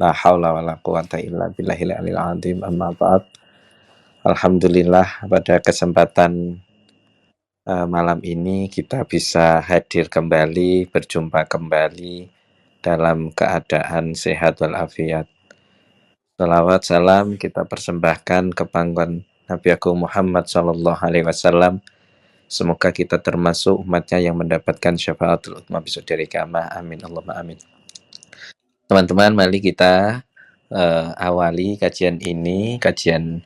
La haula wala quwata illa billahil aliyil azim. Amma ba'd. Alhamdulillah pada kesempatan malam ini kita bisa hadir kembali, berjumpa kembali dalam keadaan sehat walafiat. Salawat salam kita persembahkan ke pangkuan Nabi Agung Muhammad Sallallahu Alaihi Wasallam. Semoga kita termasuk umatnya yang mendapatkan syafaatul utsma besok dari kiamat. Amin Allahumma amin. Teman-teman, mari kita awali kajian ini, kajian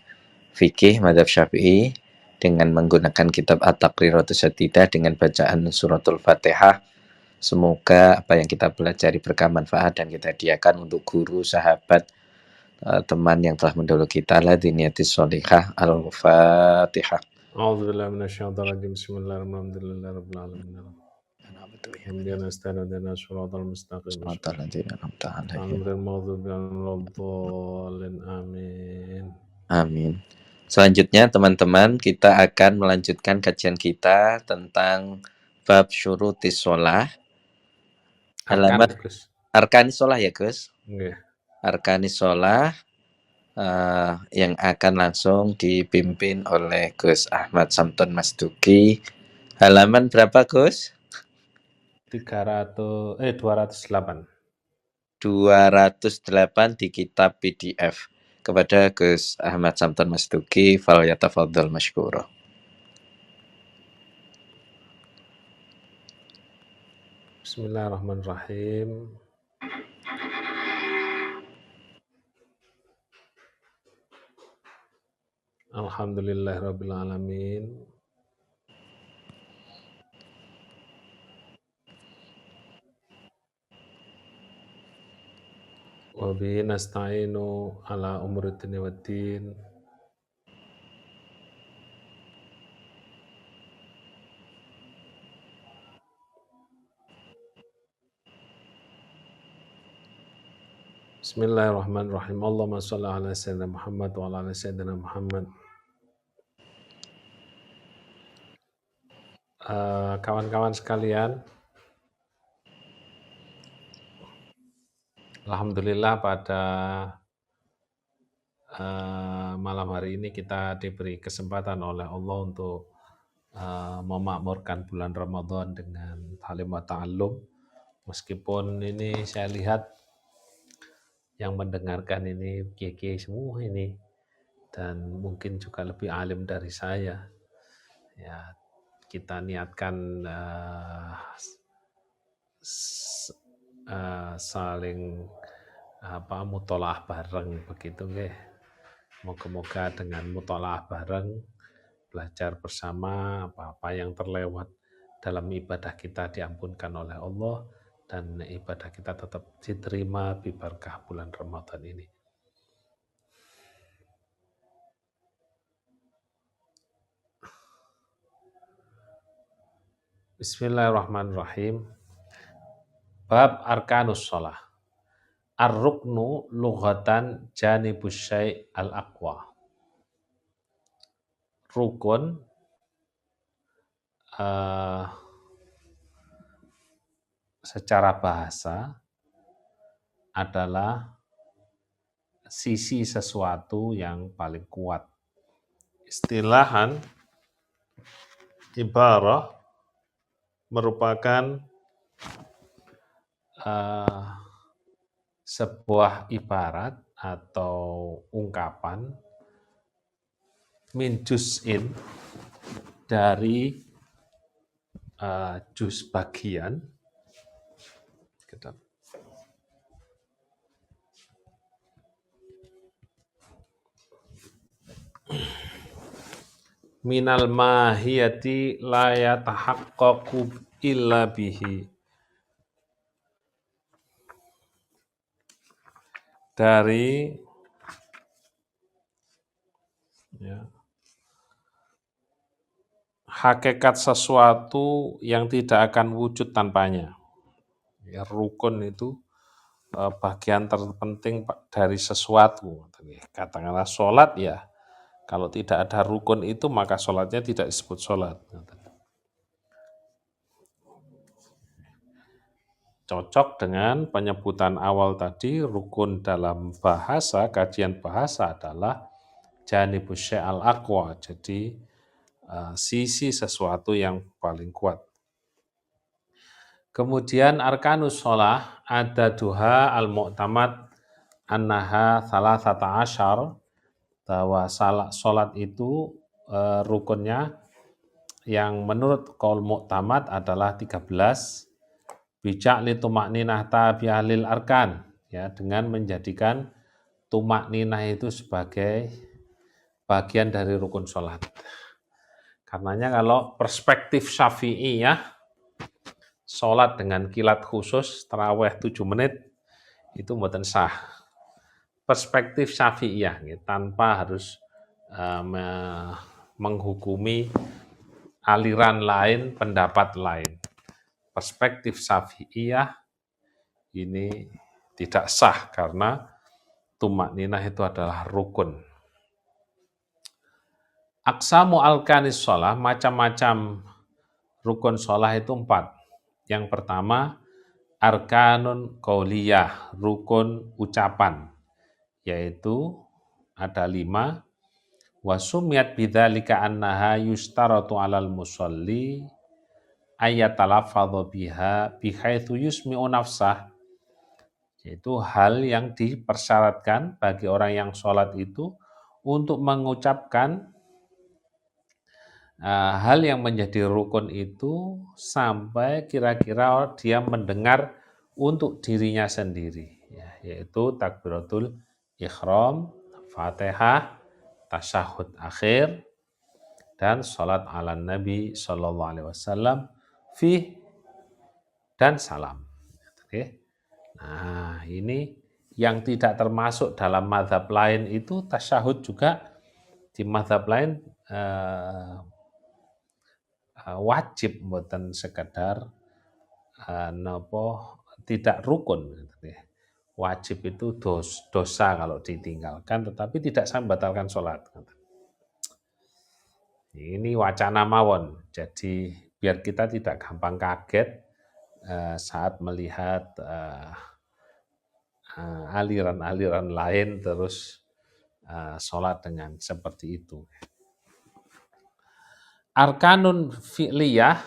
fikih Madzhab Syafi'i dengan menggunakan kitab At-Taqriratus Sadidah dengan bacaan suratul Fatihah. Semoga apa yang kita pelajari berkah manfaat dan kita hadiahkan untuk guru, sahabat, teman yang telah mendahului kita. La diniyatis sholihah. Al-Fatihah. A'udzubillahi minasyaitonir rajim. Bismillahirrahmanirrahim. Rabbil alamin. Hamdana astaghfiruna shiratal mustaqim. Alhamdulillah maghdubi 'alaihim. Amin. Amin. Selanjutnya teman-teman, kita akan melanjutkan kajian kita tentang bab syurutis sholah. Halaman Arkanis sholah ya Gus? Nggih. Arkanis sholah yang akan langsung dipimpin oleh Gus Ahmad Samton Masduki. Halaman berapa Gus? 208. 208 di kitab PDF. Kepada Gus Ahmad Samton Masduki, fal yatafadhal masykura. Bismillahirrahmanirrahim. Alhamdulillahirabbil alamin. Wa bihi nasta'inu ala umuri dunya waddin. Bismillahirrahmanirrahim. Allahumma shalli ala sayyidina Muhammad wa ala ali sayyidina Muhammad. Kawan-kawan sekalian, alhamdulillah pada malam hari ini kita diberi kesempatan oleh Allah untuk memakmurkan bulan Ramadan dengan ta'lim wa ta'allum. Meskipun ini saya lihat yang mendengarkan ini kiai-kiai semua ini, dan mungkin juga lebih alim dari saya. Ya, kita niatkan saling mutolaah bareng begitu nggih. Moga-moga dengan mutolaah bareng, belajar bersama, apa-apa yang terlewat dalam ibadah kita diampunkan oleh Allah, dan ibadah kita tetap diterima bibarkah bulan Ramadan ini. Bismillahirrahmanirrahim. Bab arkanus shalah. Ar-ruknu lughatan janibus syai' al-aqwa. Rukun secara bahasa adalah sisi sesuatu yang paling kuat. Istilahan ibarah merupakan sebuah ibarat atau ungkapan min juz'in dari juz bagian minal mahiyati la yatahaqqaqu illa bihi, dari hakikat sesuatu yang tidak akan wujud tanpanya. Ya, rukun itu bagian terpenting dari sesuatu. Katakanlah sholat, ya kalau tidak ada rukun itu maka sholatnya tidak disebut sholat. cocok dengan penyebutan awal tadi. Rukun dalam bahasa, kajian bahasa adalah janibus syai'al aqwa, jadi sisi sesuatu yang paling kuat. Kemudian arkanus sholah ada duha al-mu'tamad annaha salasata asyar, bahwa sholat itu rukunnya yang menurut qaul mu'tamad adalah 13, bijak li tumakninah tabi'alil arkan, ya, dengan menjadikan tumakninah itu sebagai bagian dari rukun sholat. Karenanya kalau perspektif Syafi'iyah, sholat dengan kilat khusus, tarawih 7 menit, itu mboten sah. Perspektif Syafi'iyah, tanpa harus menghukumi aliran lain, pendapat lain. Perspektif Syafi'iyah ini tidak sah karena tumakninah itu adalah rukun. Aqsamu alkanis sholah, macam-macam rukun sholah itu 4. Yang pertama, arkanun qauliyah, rukun ucapan, yaitu ada 5. Wasumiyat bidzalika annaha yustaratu alal musalli ayatalafadhu biha bihaitsu yusmi'u nafsah, yaitu hal yang dipersyaratkan bagi orang yang sholat itu untuk mengucapkan hal yang menjadi rukun itu sampai kira-kira dia mendengar untuk dirinya sendiri, ya, yaitu takbiratul ihram, Fatihah, tasyahud akhir, dan sholat ala Nabi Sallallahu Alaihi Wasallam, dan salam. Oke. Nah, ini yang tidak termasuk dalam mazhab lain itu tasyahud juga di mazhab lain wajib, mboten sekedar tidak rukun. Wajib itu dosa kalau ditinggalkan, tetapi tidak membatalkan sholat. Ini wacana mawon, jadi biar kita tidak gampang kaget saat melihat aliran-aliran lain terus sholat dengan seperti itu. Arkanun fi'liyah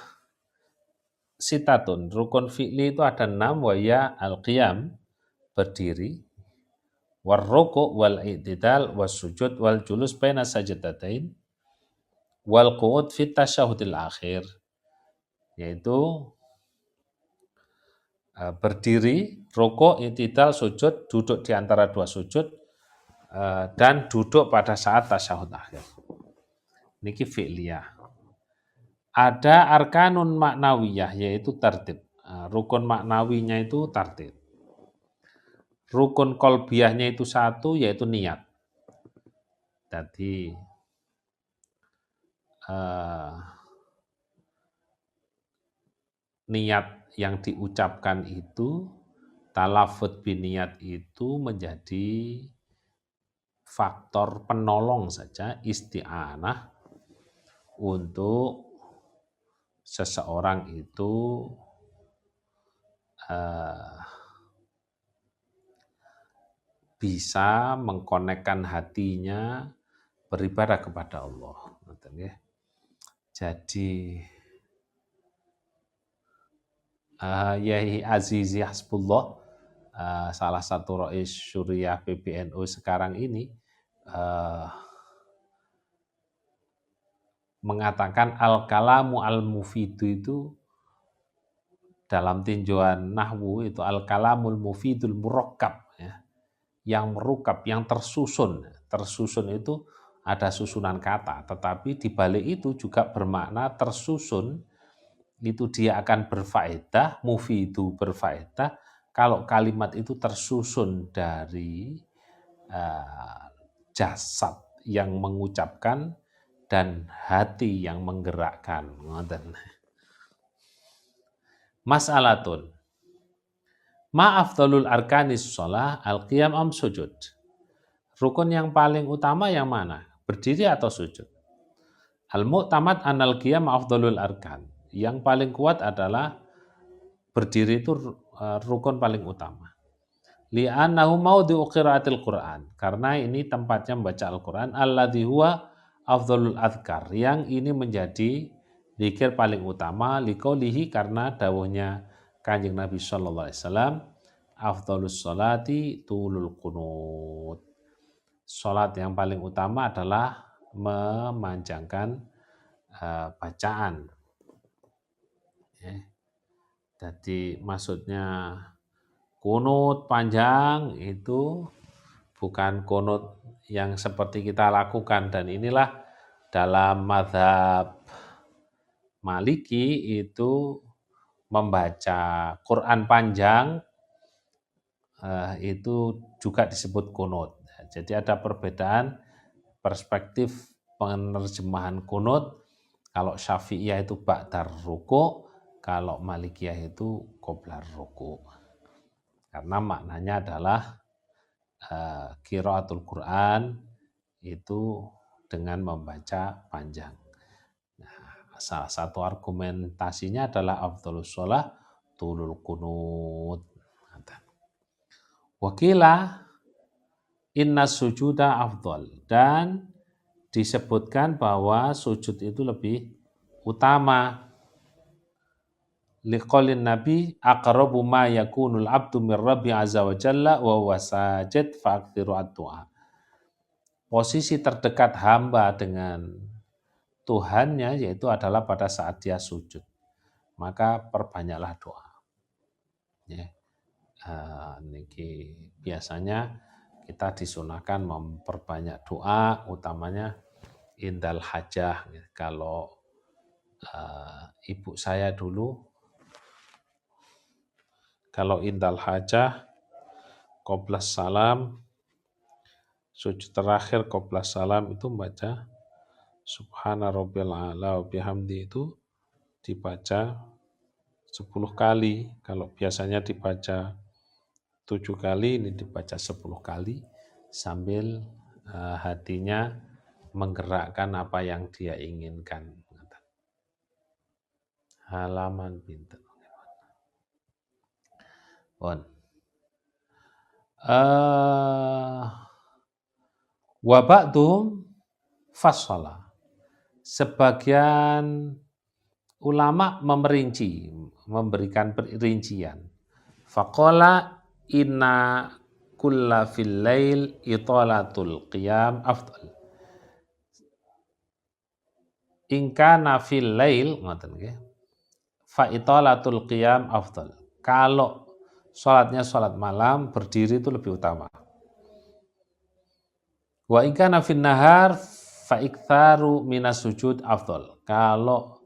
sitatun, rukun fi'li itu ada 6, waya al-qiyam, berdiri, warruku' wal-i'tidal, was-sujud, wal-julus baina sajdatain, wal-qu'ud fit tasyahudil akhir, yaitu berdiri, rukuk, i'tidal, sujud, duduk di antara 2 sujud, dan duduk pada saat tasyahud akhir. Niki fi'liyah. Ada arkanun maknawiyah, yaitu tertib. Rukun maknawinya itu tertib. Rukun kolbiyahnya itu 1, yaitu niat. Jadi niat yang diucapkan itu, talafut biniat itu menjadi faktor penolong saja, isti'anah untuk seseorang itu bisa mengkonekkan hatinya beribadah kepada Allah. Jadi Yai Azizi Hasbullah, salah satu Rais Syuriah PBNU sekarang ini, mengatakan al-kalamu al-mufidu itu dalam tinjauan nahwu itu al-kalamul mufidul murakkab, ya, yang merukab, yang tersusun. Tersusun itu ada susunan kata, tetapi di balik itu juga bermakna tersusun itu dia akan berfaedah, mufidu berfaedah kalau kalimat itu tersusun dari jasad yang mengucapkan dan hati yang menggerakkan. Mas'alatun. Ma'afdalul arkanis sholah al-qiyam am sujud. Rukun yang paling utama yang mana? Berdiri atau sujud? Al-mu'tamad anal qiyam afdalul arkan. Yang paling kuat adalah berdiri itu rukun paling utama. Li'annahu maudhi'u qiraatil Qur'an. Karena ini tempatnya membaca Al-Qur'an, alladzi huwa afdhalul adhkar, yang ini menjadi zikir paling utama, liqaulihi, karena dawuhnya Kanjeng Nabi sallallahu alaihi wasallam, afdhalus sholati tulul qunut. Salat yang paling utama adalah memanjangkan bacaan. Jadi maksudnya kunut panjang itu bukan kunut yang seperti kita lakukan, dan inilah dalam mazhab Maliki itu membaca Quran panjang itu juga disebut kunut. Jadi ada perbedaan perspektif penerjemahan kunut. Kalau Syafi'iyah itu ba'dar ruku', kalau Malikiyah itu qoblar ruku'. Karena maknanya adalah qiraatul Quran itu dengan membaca panjang. Nah, salah satu argumentasinya adalah afdhalus shalah tulul qunut. Wakilah inna sujuda afdhal, dan disebutkan bahwa sujud itu lebih utama. Liqaulin Nabi aqrabu ma yakunul abdu mir rabbi azza wa jalla wa huwa sajid fa'akthiru ad-du'a. Posisi terdekat hamba dengan Tuhannya yaitu adalah pada saat dia sujud. Maka perbanyaklah doa. Ya. Niki biasanya kita disunahkan memperbanyak doa, utamanya indal hajah. Kalau ibu saya dulu, kalau indal hajah, qoblas salam, sujud terakhir qoblas salam itu membaca Subhana rabbiyal a'la wa bihamdi, itu dibaca 10 kali. Kalau biasanya dibaca 7 kali, ini dibaca 10 kali sambil hatinya menggerakkan apa yang dia inginkan. Halaman pinter. Bon. Wa ba'dhum fassala. Sebagian ulama memerinci, memberikan perincian. Faqala inna kulla fil lail italatul qiyam afdal. In kana fil lail, ngoten nggih, fa italatul qiyam afdal. Kalau sholatnya sholat malam, berdiri itu lebih utama. Wa in kana fin nahar fa iktsaru minas sujud afdal. Kalau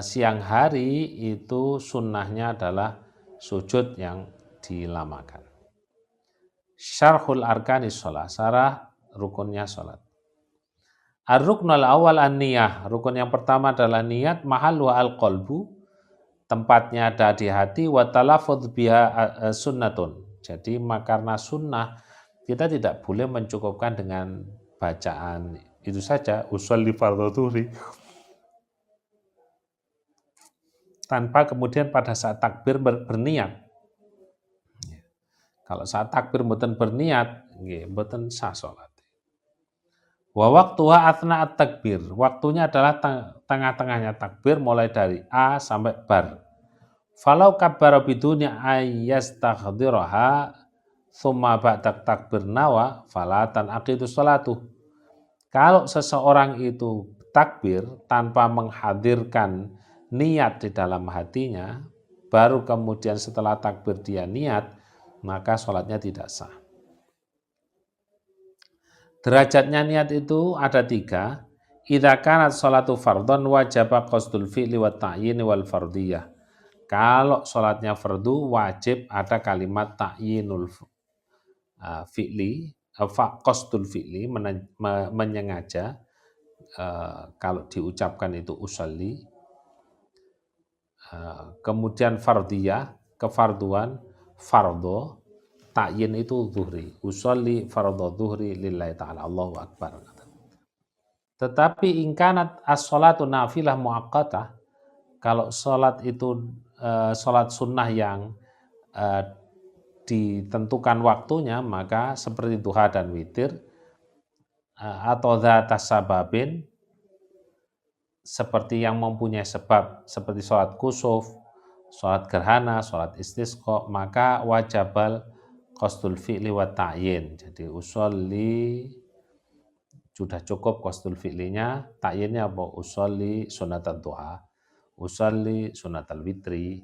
siang hari itu sunnahnya adalah sujud yang dilamakan. Syarhul arkanis sholat, syarah rukunnya sholat. Ar-ruknul awal an-niyah, rukun yang pertama adalah niat, mahallu al-qalbu, tempatnya ada di hati, wa talaffudz biha sunnatun. Jadi karena sunnah, kita tidak boleh mencukupkan dengan bacaan itu saja, usolli fardhu dhuhri, tanpa kemudian pada saat takbir berniat. Kalau saat takbir mboten berniat, nggih mboten sah salat. Wa waqtuha atsna at-takbir, waktunya adalah tengah-tengahnya takbir mulai dari A sampai bar. Falau kabbara biduni ayyastahdhiraha tsumma ba'da takbir nawa fala tanaqidu sholatuh. Kalau seseorang itu takbir tanpa menghadirkan niat di dalam hatinya, baru kemudian setelah takbir dia niat, maka sholatnya tidak sah. Derajatnya niat itu ada 3. Idza kanat sholatu fardhon wajaba qasdul fi'li wa ta'yin wal fardiyah. Kalau sholatnya fardu wajib ada kalimat ta'yinul fi'li, qasdul fi'li, menyengaja. Kalau diucapkan itu usolli. Kemudian fardiyah, kefarduan, fardho, ta'yin itu zuhri, usolli fardho zuhri lillahi ta'ala, Allahu Akbar. Tetapi ingkanat as-sholatu nafilah muaqqatah, kalau sholat itu sholat sunnah yang ditentukan waktunya, maka seperti duha dan witir, atau dzatas sababin, seperti yang mempunyai sebab, seperti sholat kusuf, sholat gerhana, sholat istisqa, maka wajabal qasdul fi'li wa ta'yin. Jadi usolli sudah cukup qasdul fi'linya, ta'yinnya apa? Usolli sunatal duha, usolli sunatal witri,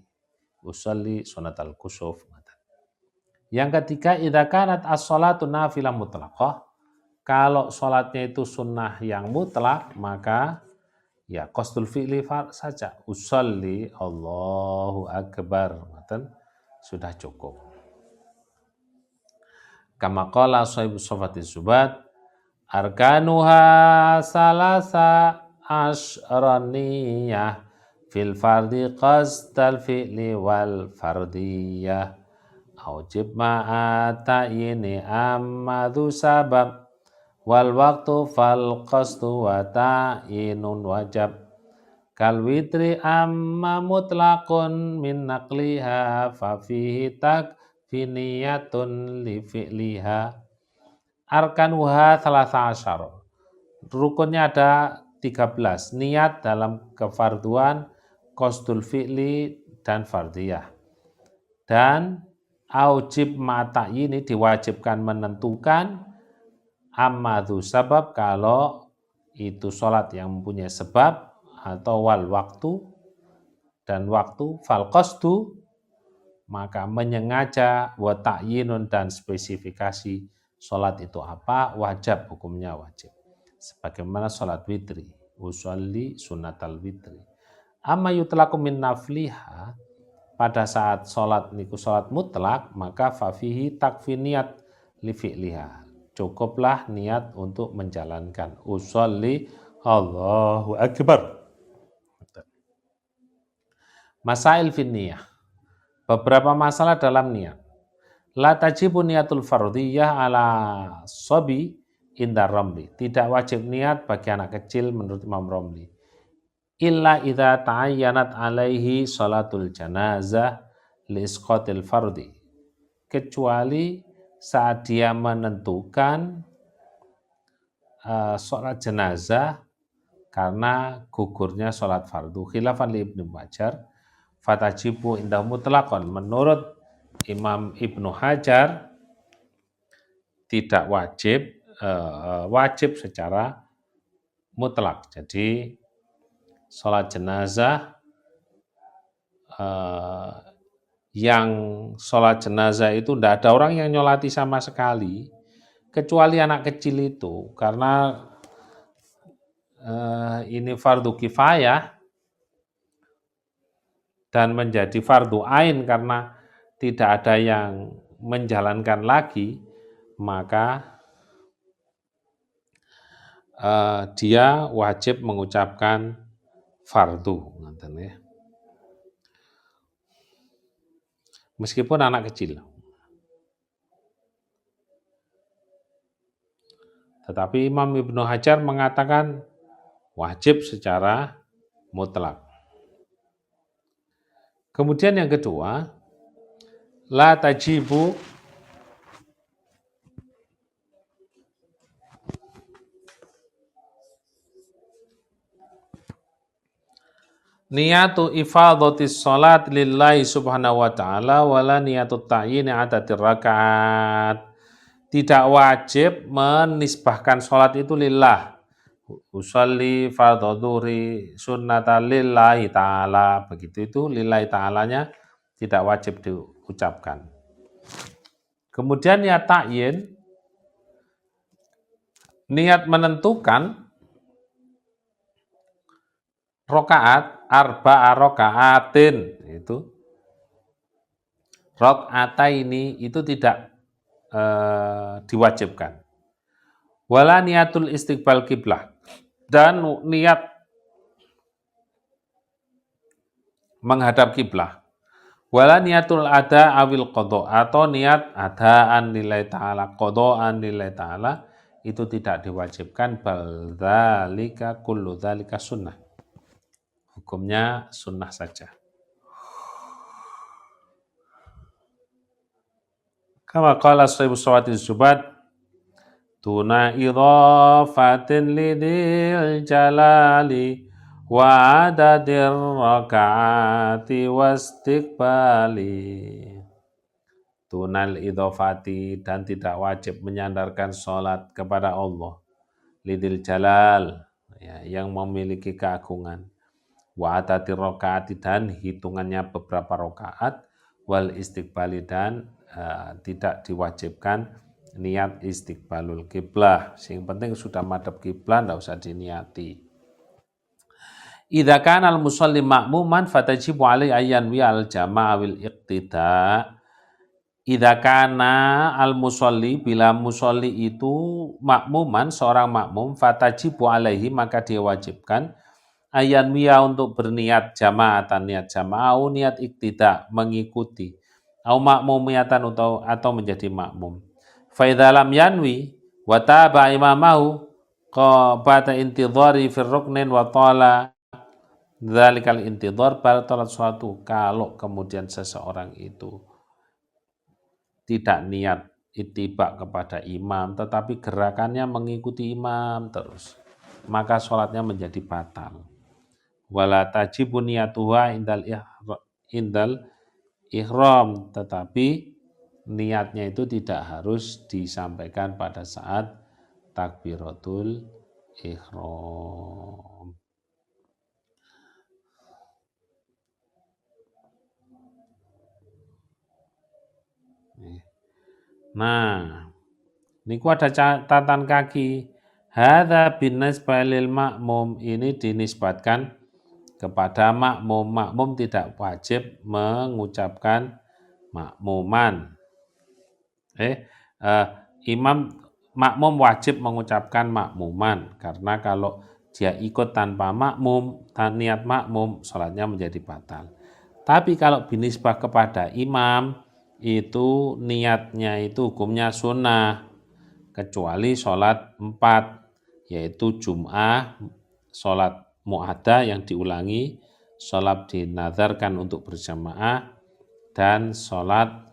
usolli sunatal kusuf. Yang ketiga, idza kanat as-sholatu nafilah mutlaqah, kalau sholatnya itu sunnah yang mutlak, maka ya qasdul fi'li saja. Usolli, Allahu Akbar, sudah cukup. Kama qala sahibu sofati zubat, arkanuha salasa asraniyah fil fardi qasdal fi'li wal fardiyah. Aujib ma'ata'ini ammadhu sabab wal waktu fal qasdu wa ta'inun wajab kal witri amma mutlaqun min naqliha fa fihi takfiniyatun li fi'liha. Arkanuha salasa asyar, rukunnya ada 13, niat dalam kefarduan, qasdul fi'li dan fardiyah. Dan aujib ma'ata'ini diwajibkan menentukan ammadhu sabab kalau itu sholat yang mempunyai sebab, atau wal waktu dan waktu, fal qasdu maka menyengaja, wa ta'yinun dan spesifikasi sholat itu apa, wajab, hukumnya wajib. Sebagaimana sholat witri, usolli sunatal witri. Amma yutlaku min nafliha, pada saat sholat niku sholat mutlak, maka fafihi takfiniyat li fi'liha, cukuplah niat untuk menjalankan. Usolli Allahu Akbar. Masail fin niyah, beberapa masalah dalam niat. La tajibu niatul fardiyah ala sobi indar Romli, tidak wajib niat bagi anak kecil menurut Imam Romli. Illa idza ta'ayyanat alaihi sholatul janazah li isqatil fardi, kecuali saat dia menentukan sholat jenazah karena gugurnya sholat fardu. Khilafan li Ibnu Hajar, fatajibu indah mutlaqan, menurut Imam Ibnu Hajar tidak wajib, wajib secara mutlak. Jadi sholat jenazah, yang sholat jenazah itu tidak ada orang yang nyolati sama sekali, kecuali anak kecil itu, karena ini fardu kifayah dan menjadi fardu ain karena tidak ada yang menjalankan lagi, maka dia wajib mengucapkan fardu, meskipun anak kecil. Tetapi Imam Ibnu Hajar mengatakan wajib secara mutlak. Kemudian yang kedua, la tajibu niyatu ifadhatis salat lillahi subhanahu wa ta'ala wala niyatu ta'yini adatir rakaat. Tidak wajib menisbahkan salat itu lillah. Usolli fardhu dhuhri sunnata lillahi ta'ala. Begitu itu lillahi ta'alanya tidak wajib diucapkan. Kemudian niat ta'yin, niat menentukan rokaat, arba'a rokaatin, itu rokaataini itu tidak diwajibkan. Wala niatul istiqbal kiblah, dan niat menghadap kiblah. Wala niatul ada awil qadha, atau niat adaan lillahi ta'ala, qadhaan lillahi ta'ala, itu tidak diwajibkan. Bal dzalika kullu dzalika sunnah, hukumnya sunnah saja. Kama qala sahibu sawati zubat tuna idhafatin lidil jalali wa adadir rakaati wastiqbali. Tunal idhofati, dan tidak wajib menyandarkan sholat kepada Allah. Lidil jalal, ya, yang memiliki keagungan. Wa adadir rakaati, dan hitungannya beberapa rakaat. Wal istiqbali, dan tidak diwajibkan niat istiqbalul kiblah. Yang penting sudah madhab kiblah, tidak usah diniati. Idza kana al-musalli ma'muman fatajibu alaihi ayyan wi al-jama'a wal iqtida. Idza kana al-musalli, bila musalli itu makmuman, seorang makmum, fatajibu alaihi, maka dia wajibkan ayyan wiya, untuk berniat jamaatan, niat jamaah, niat iktida, mengikuti, au makmumiyatan, atau menjadi makmum. Fa idza lam yanwi wa taba imamahu qabata intidhari fi ruknin wa tala dzalikal intidhar batalat suatu. Kalau kemudian seseorang itu tidak niat ittiba kepada imam, tetapi gerakannya mengikuti imam terus, maka sholatnya menjadi batal. Wala tajibu niyatuha indal ihram, tetapi niatnya itu tidak harus disampaikan pada saat takbiratul ihram. Nah, niku ada catatan kaki. Hadza binisbah lil makmum, ini dinisbatkan kepada makmum. Makmum tidak wajib mengucapkan makmuman. Makmum wajib mengucapkan makmuman, karena kalau dia ikut tanpa makmum, niat makmum, sholatnya menjadi batal. Tapi kalau binisbah kepada imam, itu niatnya itu hukumnya sunnah, kecuali sholat 4, yaitu Jum'ah, sholat mu'adah yang diulangi, sholat dinazarkan untuk berjamaah, dan sholat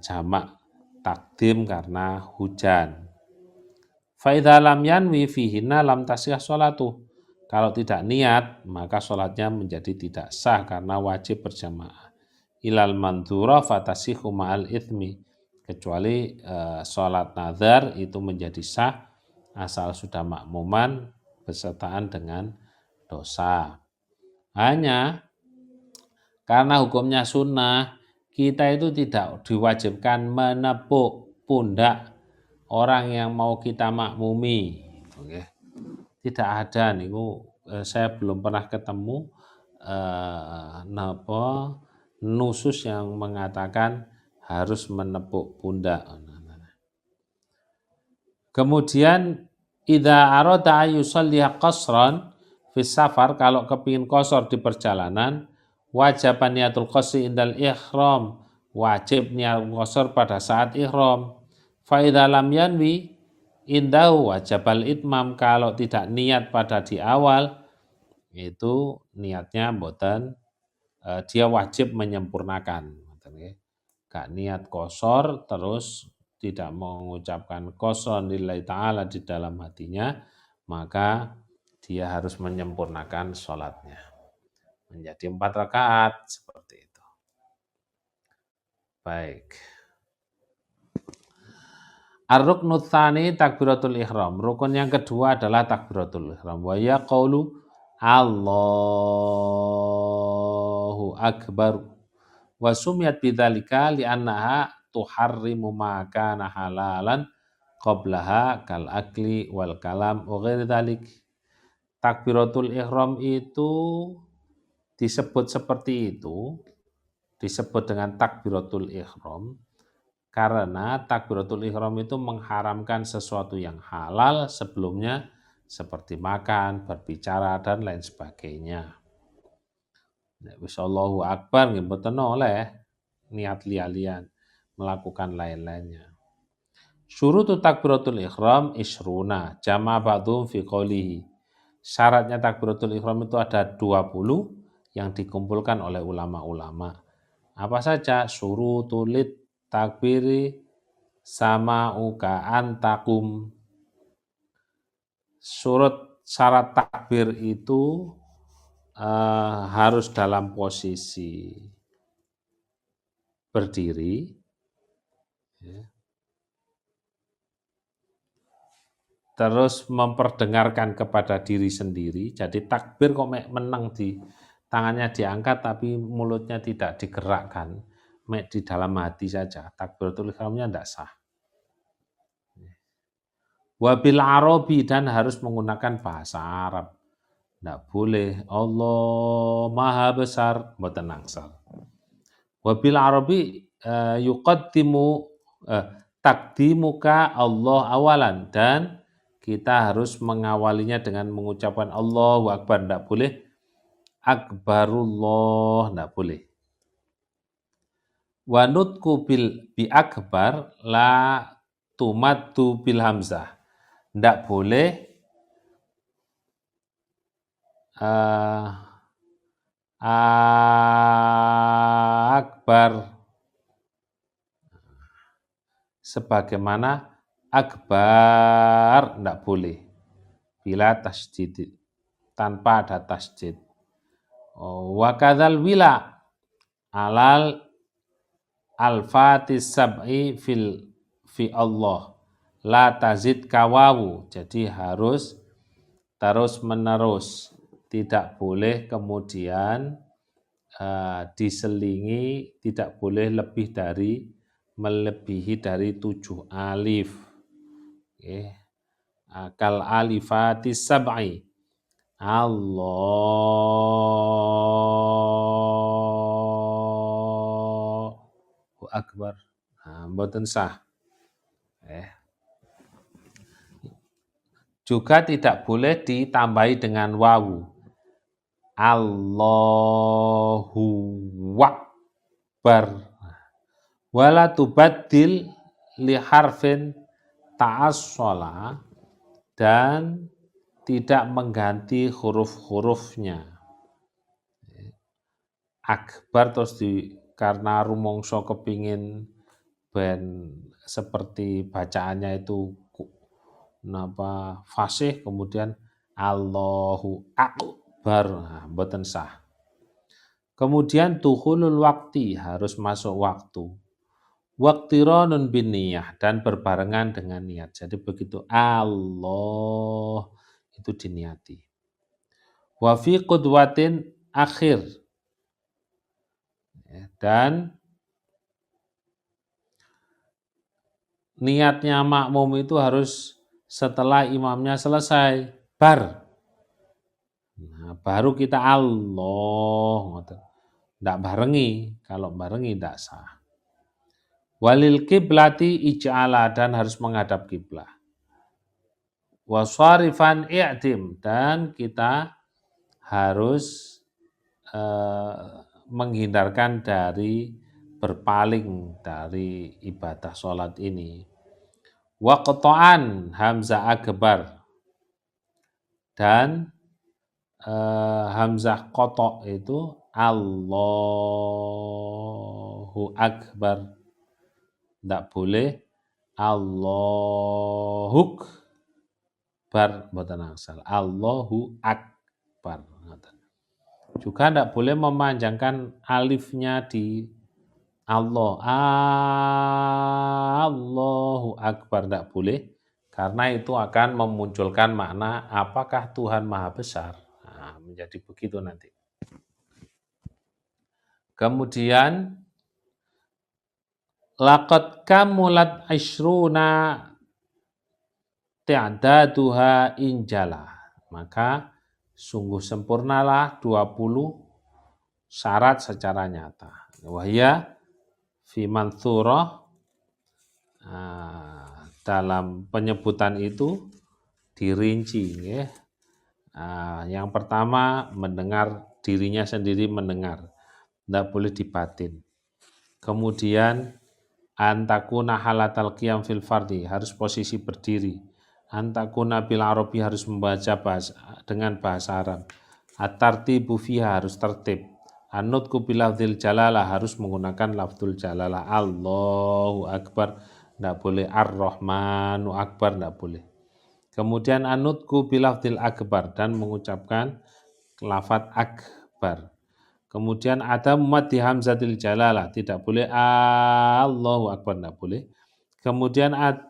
jamak takdim karena hujan. Fa idza lam yanwi fihinna lam tasih sholatuh. Kalau tidak niat, maka sholatnya menjadi tidak sah karena wajib berjamaah. Ilal mandura fatasihu ma'al ithmi, kecuali sholat nazar itu menjadi sah asal sudah makmuman bersertaan dengan dosa. Hanya karena hukumnya sunnah, kita itu tidak diwajibkan menepuk pundak orang yang mau kita makmumi. Oke. Tidak ada niku, saya belum pernah ketemu nusus yang mengatakan harus menepuk pundak. Kemudian idza arada ayusalliha qasran fi safar, kalau kepingin qasar di perjalanan, wajib niatul qasri indal ihram, wajib niat qasar pada saat ihram. Fa idza lam yanwi indahu wajibal itmam, kalau tidak niat pada di awal, itu niatnya mboten, dia wajib menyempurnakan. Gak niat qasar terus tidak mengucapkan qasar lillahi ta'ala di dalam hatinya, maka dia harus menyempurnakan sholatnya menjadi 4 rakaat seperti itu. Baik. Ar-ruknu tsani takbiratul ihram. Rukun yang kedua adalah takbiratul ihram. Wa ya qaulu Allahu akbar. Wa sumiyat bidzalika li'annaha tuharrimu ma kana halalan qablaha kal akli wal kalam wa ghairi dzalik. Takbiratul ihram itu disebut seperti itu, disebut dengan takbiratul ihram karena takbiratul ihram itu mengharamkan sesuatu yang halal sebelumnya, seperti makan, berbicara, dan lain sebagainya. Wis Allahu akbar nggih mboten oleh niat liya-liyan melakukan lain-lainnya. Syurutu takbiratul ihram isruna, jama' ba'dhum fi qoulihi. Syaratnya takbiratul ihram itu ada 20 yang dikumpulkan oleh ulama-ulama. Apa saja? Syurutul takbiri sama'uka antakum. Syarat takbir itu harus dalam posisi berdiri, ya. Terus memperdengarkan kepada diri sendiri. Jadi takbir kok menang di tangannya diangkat tapi mulutnya tidak digerakkan, di dalam hati saja. Takbiratul ihramnya tidak sah. Wabil Arabi, dan harus menggunakan bahasa Arab. Tidak boleh Allah Maha Besar, mboten angsal. Wabil Arabi yuqaddimu takdimuka Allah awalan, dan kita harus mengawalinya dengan mengucapkan Allahu Akbar, tidak boleh Akbarullah, tidak boleh. Wa nutku bi akbar la tumaddu bil hamzah, tidak boleh akbar sebagaimana akbar, tidak boleh bila tasdid, tanpa ada tasdid. Wa kadzal wila alal al-fatis sab'i fi Allah la tazid kawawu, jadi harus terus menerus, tidak boleh kemudian diselingi, tidak boleh melebihi dari 7 alif. Okay. Kal alifatis sab'i, Allahu Akbar, mboten sah. Juga tidak boleh ditambahi dengan wawu. Allahu Akbar. Wala tubaddil li harfin ta'assola, dan tidak mengganti huruf-hurufnya. Akbar terus karena rumongso kepingin ben seperti bacaannya itu fasih, kemudian Allahu Akbar, mboten sah. Kemudian dukhulul wakti, harus masuk waktu. Waqtiranun bin niyah, dan berbarengan dengan niat. Jadi begitu Allah itu diniati. Wa fi qudwatin akhir, dan niatnya makmum itu harus setelah imamnya selesai, baru kita Allah. Tidak barengi, kalau barengi tidak sah. Walil kiblati ij'ala, dan harus menghadap kiblah. Waswarifan i'tim, dan kita harus menghindarkan dari berpaling dari ibadah sholat ini. Waqta'an hamzah akbar, dan hamzah qata' itu Allahu Akbar, tidak boleh Allahu Akbar, mboten angsal. Allahu Akbar. Juga tidak boleh memanjangkan alifnya di Allah. Allahu Akbar, tidak boleh, karena itu akan memunculkan makna apakah Tuhan Maha Besar. Menjadi begitu nanti. Kemudian laqad kamulat asyruna ta'daduha injala, maka sungguh sempurnalah 20 syarat secara nyata. Wahya fi manthurah, dalam penyebutan itu dirinci, ya. Yang pertama, mendengar, dirinya sendiri mendengar, tidak boleh dibatin. Kemudian antakuna halatal qiyam fil fardi, harus posisi berdiri. Antakuna bil arabi, harus membaca dengan bahasa Arab. At-tartibu fiha, harus tertib. An-nutqu bil lafdzil jalalah, harus menggunakan lafdzul jalalah. Allahu Akbar, enggak boleh. Ar-Rahmanu Akbar, enggak boleh. Kemudian anutku bilafdil akbar, dan mengucapkan lafadz akbar. Kemudian ada mad di hamzatil jalalah, tidak boleh Allahu Akbar, tidak boleh. Kemudian ada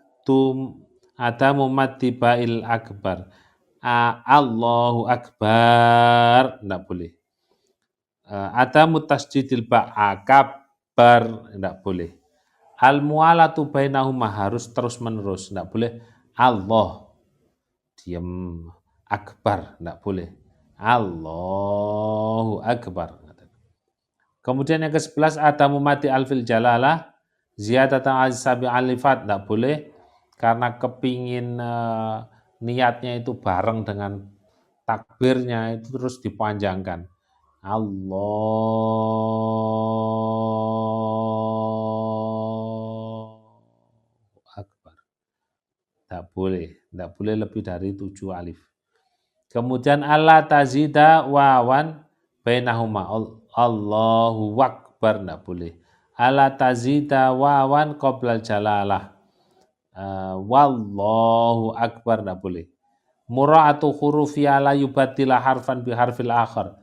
mad di ba'il akbar, Allahu Akbar, tidak boleh. Ada mutasjidil akbar, tidak boleh. Al mu'alatu bainahuma, harus terus menerus, tidak boleh Allah diam, akbar, tidak boleh. Allahu Akbar. Kemudian yang ke-11 ada mumati alfil jalalah, ziyadatan al-sabi alifat, tidak boleh karena kepingin niatnya itu bareng dengan takbirnya itu terus dipanjangkan. Allahu Akbar. Tidak boleh lebih dari 7 alif. Kemudian Allah tazida wawan bainahuma, Allahu Akbar, tidak boleh. Allah tazida wawan qoblal jalalah, wallahu akbar, tidak boleh. Mura'atu hurufi ala yubatila harfan bi harfil akhar,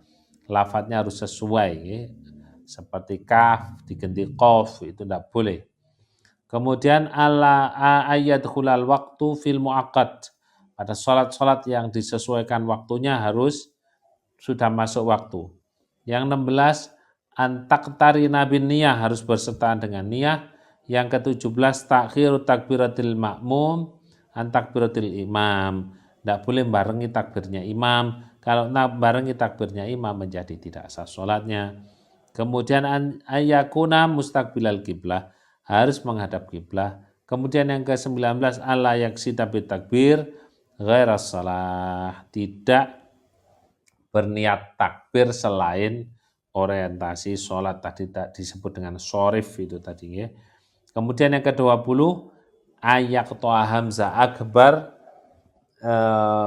lafadznya harus sesuai ya. Seperti kaf diganti qaf, itu tidak boleh. Kemudian ala ayat hulal waktu fil mu'aqqad, pada sholat-sholat yang disesuaikan waktunya harus sudah masuk waktu. Yang 16, antaktari nabi niyah, harus bersertaan dengan niyah. Yang ke-17, takhiru takbiratil makmum antakbiratil imam, tidak boleh barengi takbirnya imam. Kalau barengi takbirnya imam menjadi tidak sah sholatnya. Kemudian ayakuna mustaqbilal kiblah, harus menghadap kiblah. Kemudian yang ke-19, ala yaksita bitakbir ghairas salah, tidak berniat takbir selain orientasi sholat, tadi disebut dengan sorif itu tadi ya. Kemudian yang ke-20, ayak to'a hamzah akbar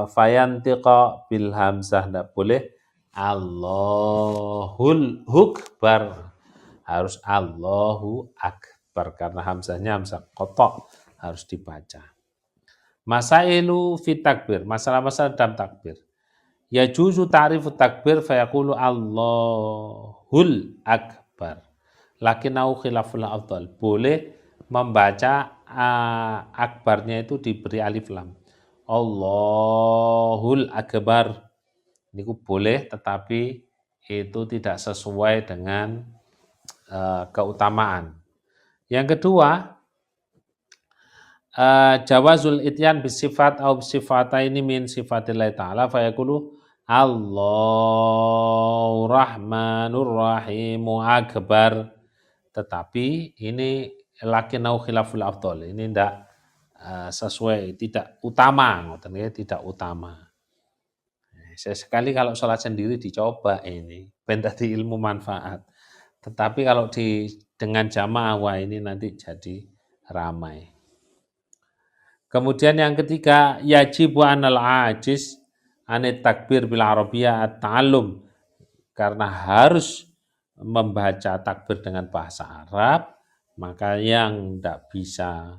fayantiqa bil hamzah, tidak boleh Allahul Akbar, harus Allahu Akbar karena hamzahnya hamzah qata, harus dibaca. Masailu fit takbir, masalah-masalah dalam takbir. Ya juzu ta'rifu takbir fayaqulu Allahul Akbar, lakinau khilaful afdal, boleh membaca akbarnya itu diberi alif lam, Allahul Akbar, ini boleh, tetapi itu tidak sesuai dengan keutamaan. Yang kedua, jawazul ityan bisifat au sifataini min sifatillahi ta'ala fayaqulu Allahu Rahmanur Rahimu Akbar, tetapi ini lakinau khilaful afdal, ini tidak sesuai, tidak utama, tidak utama. Sesekali kalau sholat sendiri dicoba ini, ben tadi ilmu manfaat. Tetapi kalau dengan jamaah, wah ini nanti jadi ramai. Kemudian yang ketiga, yajibu anal ajiz anit takbir bil arabiyah at-ta'allum, karena harus membaca takbir dengan bahasa Arab, maka yang tidak bisa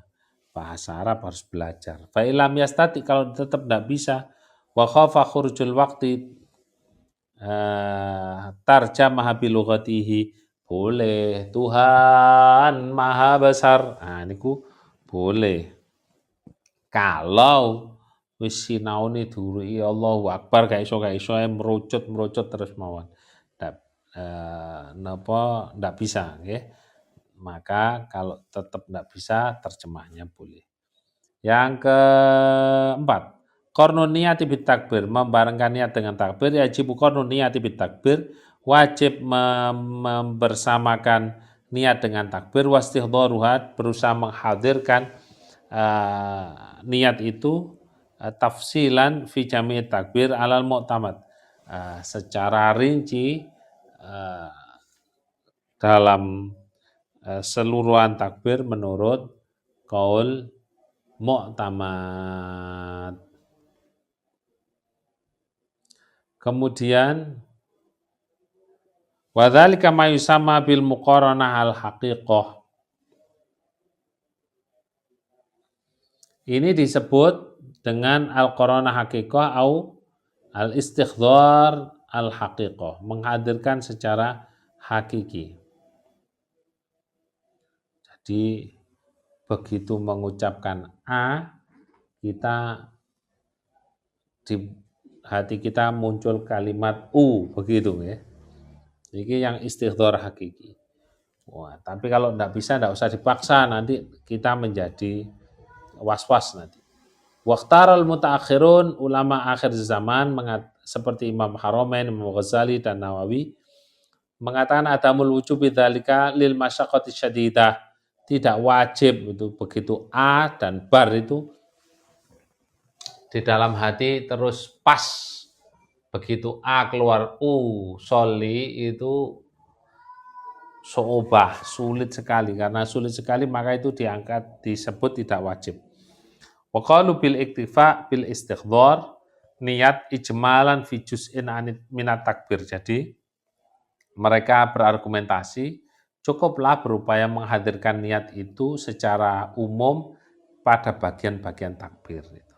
bahasa Arab harus belajar. Fa ilam yastati, kalau tetap tidak bisa, wa khafa khurujul waqti tarjamah bi lughatihi, boleh Tuhan Maha Besar. Nah, niku boleh. Kalau wis sinaune durui Allahu Akbar gak iso merucut terus mawon. Ndak bisa nggih. Maka kalau tetap ndak bisa, terjemahnya boleh. Yang keempat, qarnun niyati bit takbir, membarengkan niat dengan takbir. Yajib qarnun niyati bit takbir, wajib membersamakan niat dengan takbir. Wastihdharuha, berusaha menghadirkan niat itu tafsilan fi jami' takbir alal mu'tamad, secara rinci dalam seluruhan takbir menurut qaul mu'tamad. Kemudian wadzalika ma yusamma bil muqaranah al haqiqah, Ini disebut dengan al-qarana haqiqah atau al-istighdhar al-haqiqah, menghadirkan secara hakiki. Jadi begitu mengucapkan A, kita di hati kita muncul kalimat U, begitu ya. Ini yang istighdhar hakiki. Wah, tapi kalau enggak bisa, enggak usah dipaksa, nanti kita menjadi was-was nanti. Waqtaral mutaakhirun, ulama akhir zaman seperti Imam Haramain, Imam Ghazali dan Nawawi mengatakan adamul wujubi dzalika lil masyaqqati syadidah. Tidak wajib itu begitu A dan bar itu di dalam hati terus pas. Begitu A keluar U, soli itu so'obah, sulit sekali. Karena sulit sekali maka itu diangkat, disebut tidak wajib. Wa qalu bil iktifa bil istighdhar niat ijmalan fi juz'in minat takbir. Jadi mereka berargumentasi cukuplah berupaya menghadirkan niat itu secara umum pada bagian-bagian takbir itu.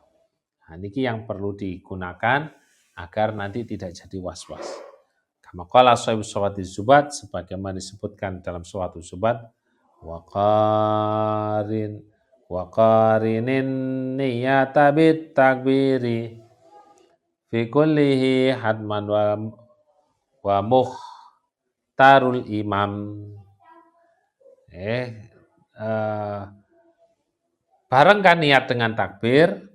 Nah, ini yang perlu digunakan agar nanti tidak jadi was-was. Kama qala sahib Shawati Zubat, sebagaimana disebutkan dalam suatu Zubat, waqarinin niyata bit takbiri fi kullihi hadman wa mukhtarul imam. Barengkan niat dengan takbir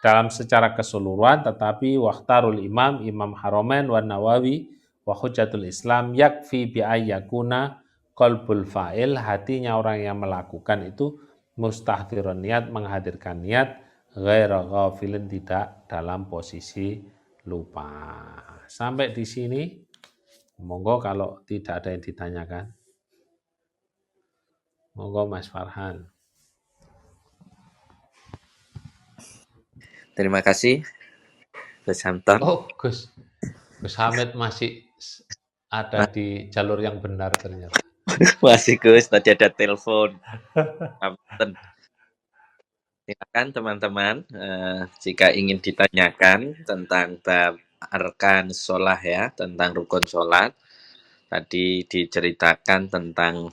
dalam secara keseluruhan, tetapi waqtarul imam, Imam Haramain wa Nawawi wa hujjatul Islam yakfi bi ayyakuna qalbul fa'il, hatinya orang yang melakukan itu mustahdirun niat, menghadirkan niat, ghaira ghafilin, tidak dalam posisi lupa. Sampai di sini, monggo kalau tidak ada yang ditanyakan. Monggo Mas Farhan. Terima kasih Gus Hamton. Oh, Gus Hamid masih ada di jalur yang benar ternyata. Masih Gus, tadi ada telepon. Silakan teman-teman, jika ingin ditanyakan tentang bab arkan sholat ya, tentang rukun sholat. Tadi diceritakan tentang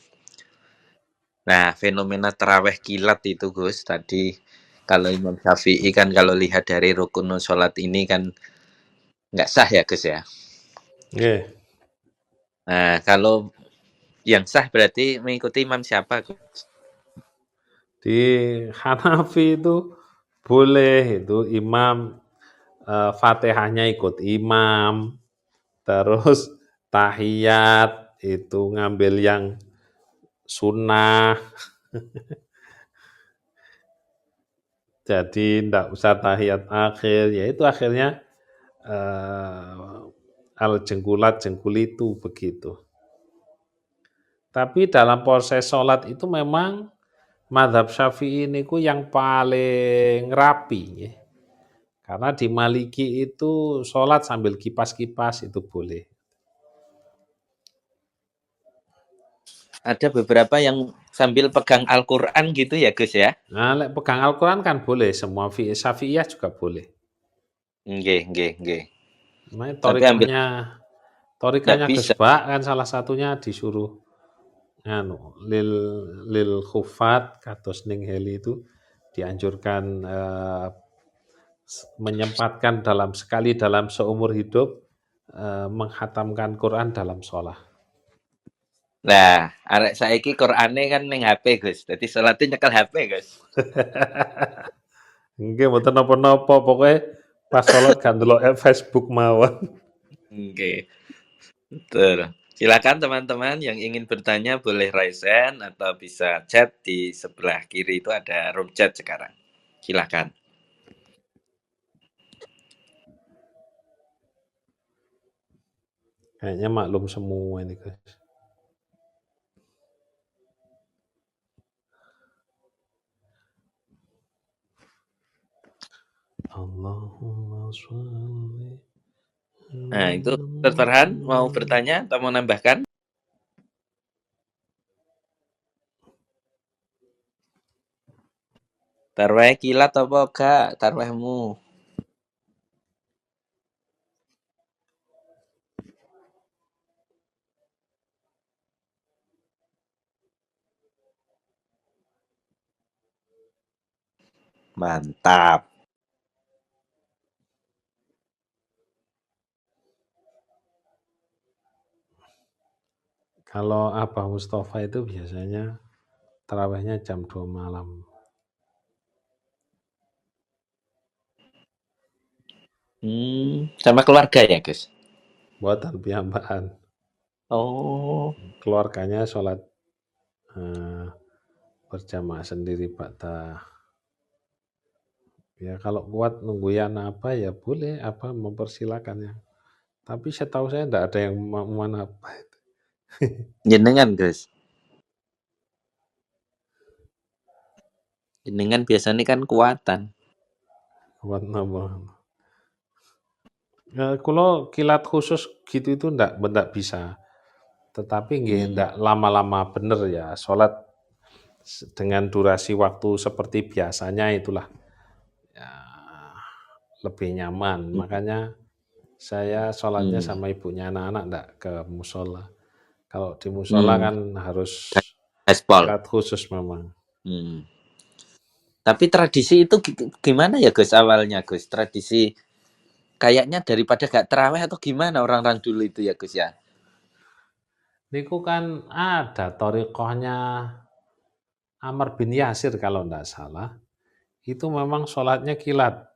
fenomena taraweh kilat itu Gus. Tadi kalau Imam Syafi'i kan kalau lihat dari rukun sholat ini kan nggak sah ya Gus ya. Yeah. Nah kalau yang sah berarti mengikuti imam siapa Gus? Di Hanafi itu boleh itu imam Fatihahnya ikut imam, terus tahiyat itu ngambil yang sunnah. Jadi enggak usah tahiyat akhir, yaitu akhirnya al-jengkulat jengkulitu begitu. Tapi dalam proses sholat itu memang mazhab Syafi'i ini yang paling rapi ya. Karena di Maliki itu sholat sambil kipas-kipas itu boleh. Ada beberapa yang sambil pegang Al-Quran gitu ya Gus ya? Nah, pegang Al-Quran kan boleh, semua Syafi'iyah juga boleh. Nggih. Nah, torikanya Gus Bak kan salah satunya disuruh lil khufat kados ning heli itu dianjurkan menyempatkan sekali dalam seumur hidup menghatamkan Quran dalam sholat. Nah, arek saiki Qur'ane kan ning HP Gus. Dadi salate nyekel HP Gus. Nggih mboten napa-napa, pokoke pas sholat kan delok Facebook mawon. Nggih. Betul. Silakan teman-teman yang ingin bertanya boleh raise hand atau bisa chat di sebelah kiri itu ada room chat sekarang. Silakan. Kayaknya maklum semua ini guys. Allahumma sholli. Nah, itu Ustaz Farhan mau bertanya atau mau nambahkan? Tarweh kilat apa gak tarwehmu? Mantap. Kalau Abah Mustafa itu biasanya tarawehnya jam 2 malam. Sama keluarga ya, Gus? Buatan piyambakan. Oh. Keluarganya sholat berjamaah sendiri ba'da. Ya kalau kuat nunggu yana apa ya boleh, apa mempersilakan ya. Tapi setahu saya enggak ada yang mana apa. Jenengan, Gus. Jenengan biasanya kan kuatan. Kuat nama. Kalau kilat khusus gitu itu enggak bisa. Tetapi enggak lama-lama bener ya. Sholat dengan durasi waktu seperti biasanya itulah ya, lebih nyaman. Makanya saya sholatnya sama ibunya anak-anak enggak ke musola. Kalau di musola kan harus Gaspol. kilat khusus memang. Tapi tradisi itu gimana ya, Gus, awalnya, Gus? Tradisi kayaknya daripada gak terawih atau gimana orang-orang dulu itu ya, Gus ya? Niku kan ada thariqahnya Ammar bin Yasir kalau enggak salah. Itu memang sholatnya kilat.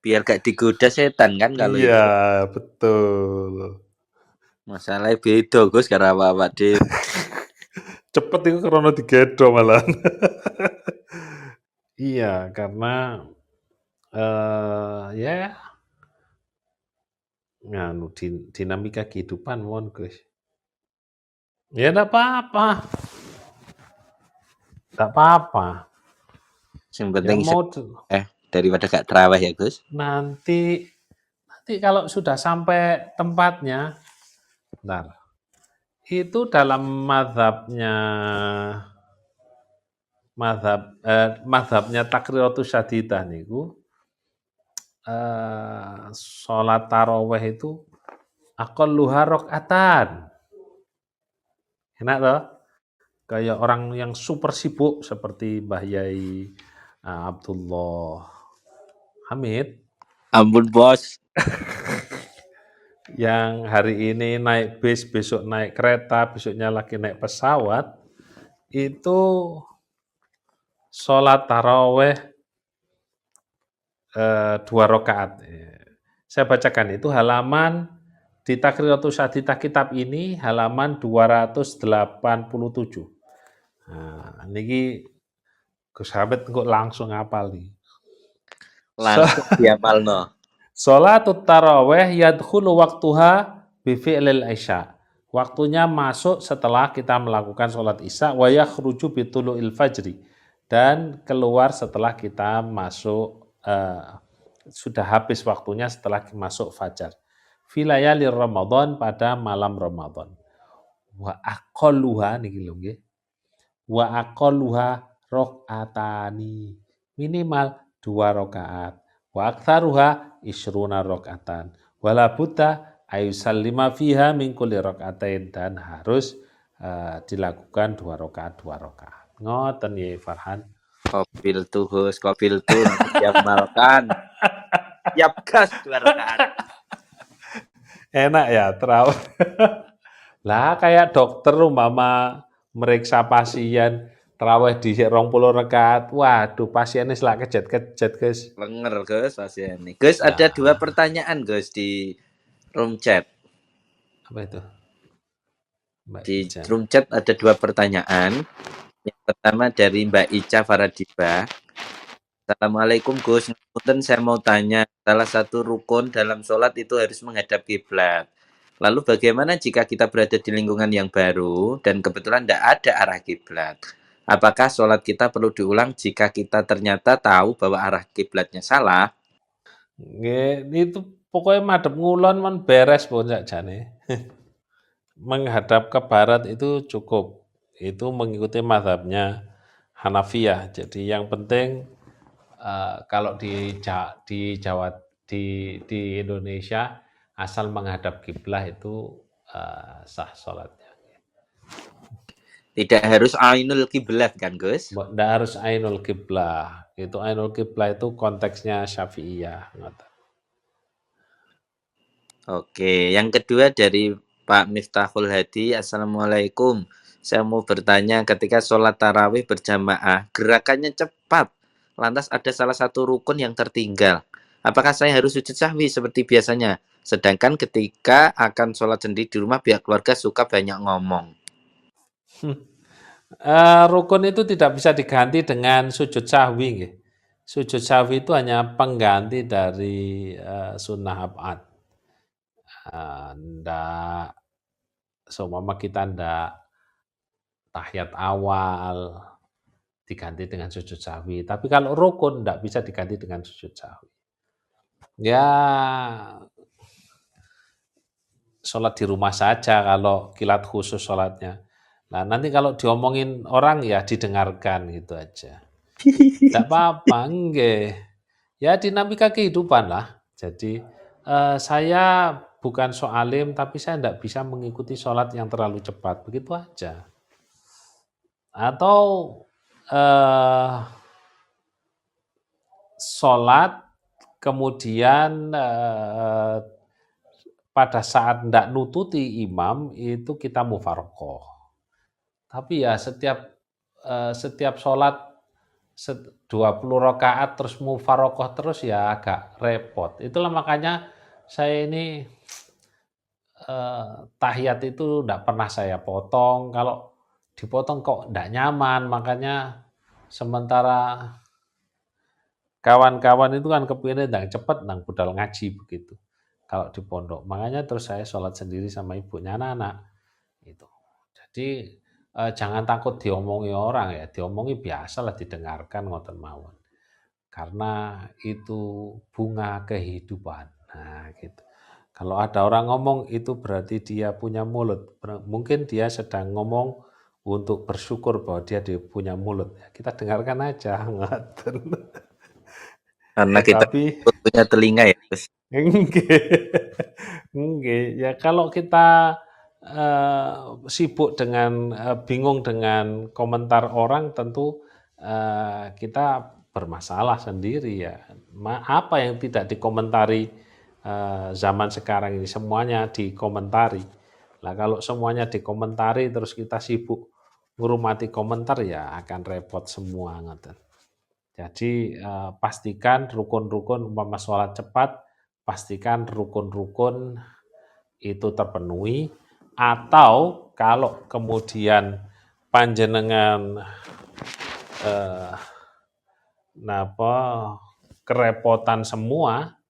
Biar gak digoda setan kan kalau Iya, itu. betul. Masalahnya beda, Gus, karena apa Dew. Cepet itu karena digedo malah. Iya, karena ya nganu dinamika kehidupan mohon Gus. Ya enggak apa-apa. Enggak apa-apa. Yang Ya penting mau daripada gak terawih ya, Gus. nanti kalau sudah sampai tempatnya, bentar. Itu dalam mazhabnya Takriratus Syadidah niku sholat taraweh itu aqalluha rakaatan. Enak toh? Kayak orang yang super sibuk seperti Mbah Yai Abdullah Hamid. Ampun, Bos. Yang hari ini naik bis, besok naik kereta, besoknya lagi naik pesawat. Itu sholat taraweh 2 rakaat. Saya bacakan itu halaman di Takriratus Syadidah kitab ini halaman 287. Nah, niki Gus Hamid kok langsung ngapal nih. Langsung diamalno. Sholatut taraweh yadkhulu waktuha bifi'lil isya. Waktunya masuk setelah kita melakukan sholat isya wa yakhruju bitulu'il fajri. Dan keluar setelah kita masuk sudah habis waktunya setelah masuk fajar. Filayalir Ramadan pada malam Ramadan. Wa aqalluha niki lho nggih. Wa aqalluha rakaatani. Minimal 2 rakaat. Wa aktsaruha isruna rakaatan. Wala budda ayusallima fiha min kulli rakaatain dan harus dilakukan 2 rakaat. Ngoten ya Farhan. Kopil tuh, diamalkan. Siap gas 2 rakaat. Enak ya terawih. Lah kayak dokter umpama meriksa pasien terawih di 20 rakaat. Waduh, pasiennya selak kejet-kejet, Guys. Lenger, Gus, pasien ini. Gus, ada 2 pertanyaan, Gus, di room chat. Apa itu? Mbak Di Ica. room chat ada 2 pertanyaan. Yang pertama dari Mbak Ica Faradiba. Assalamualaikum, Gus. Punten, saya mau tanya, salah satu rukun dalam sholat itu harus menghadap kiblat. Lalu bagaimana jika kita berada di lingkungan yang baru dan kebetulan tidak ada arah kiblat? Apakah sholat kita perlu diulang jika kita ternyata tahu bahwa arah kiblatnya salah? Nggih, itu pokoknya madhep ngulon men beres pun sakjane. Menghadap ke barat itu cukup. Itu mengikuti mazhabnya Hanafiyah. Jadi yang penting kalau di Jawa di Indonesia asal menghadap kiblah itu sah sholatnya. Tidak harus ainul kiblat kan, Gus? Nggak harus ainul kiblah. Itu ainul kiblah itu konteksnya Syafi'iyah. Oke, yang kedua dari Pak Miftahul Hadi. Assalamualaikum. Saya mau bertanya, ketika sholat tarawih berjamaah, gerakannya cepat. Lantas ada salah satu rukun yang tertinggal. Apakah saya harus sujud sahwi seperti biasanya? Sedangkan ketika akan sholat sendiri di rumah, pihak keluarga suka banyak ngomong. Rukun itu tidak bisa diganti dengan sujud sahwi. Nggih. Sujud sahwi itu hanya pengganti dari sunnah abad. Ndak, seumpama kita ndak tahiyat awal diganti dengan sujud sahwi. Tapi kalau rukun ndak bisa diganti dengan sujud sahwi. Ya, sholat di rumah saja kalau kilat khusus sholatnya. Nah, nanti kalau diomongin orang ya didengarkan gitu aja. Tidak apa-apa, enggak. Ya dinamika kehidupan lah. Jadi saya bukan soalim, tapi saya tidak bisa mengikuti sholat yang terlalu cepat. Begitu aja. Atau eh, sholat kemudian pada saat tidak nututi imam itu kita mufarokoh. Tapi ya setiap sholat 20 rakaat terus mufarokoh terus ya agak repot. Itulah makanya saya ini tahiyat itu tidak pernah saya potong. Kalau dipotong kok tidak nyaman, makanya sementara kawan-kawan itu kan kepinginnya ndang cepet, ndang budal ngaji begitu. Kalau di pondok, makanya terus saya sholat sendiri sama ibunya anak-anak. Itu. Jadi jangan takut diomongi orang ya, diomongi biasalah didengarkan ngoten mawon. Karena itu bunga kehidupan. Nah, gitu. Kalau ada orang ngomong itu berarti dia punya mulut. Mungkin dia sedang ngomong untuk bersyukur bahwa dia punya mulut. Ya, kita dengarkan aja, ngoten. Karena Ya, kita tapi punya telinga ya, Gus. enggak. Ya kalau kita sibuk dengan bingung dengan komentar orang, tentu kita bermasalah sendiri ya. Apa yang tidak dikomentari zaman sekarang ini, semuanya dikomentari. Nah kalau semuanya dikomentari terus kita sibuk ngurmati komentar ya akan repot semua. Jadi pastikan rukun-rukun umpama sholat cepat, pastikan rukun-rukun itu terpenuhi, atau kalau kemudian panjenengan napa kerepotan semua,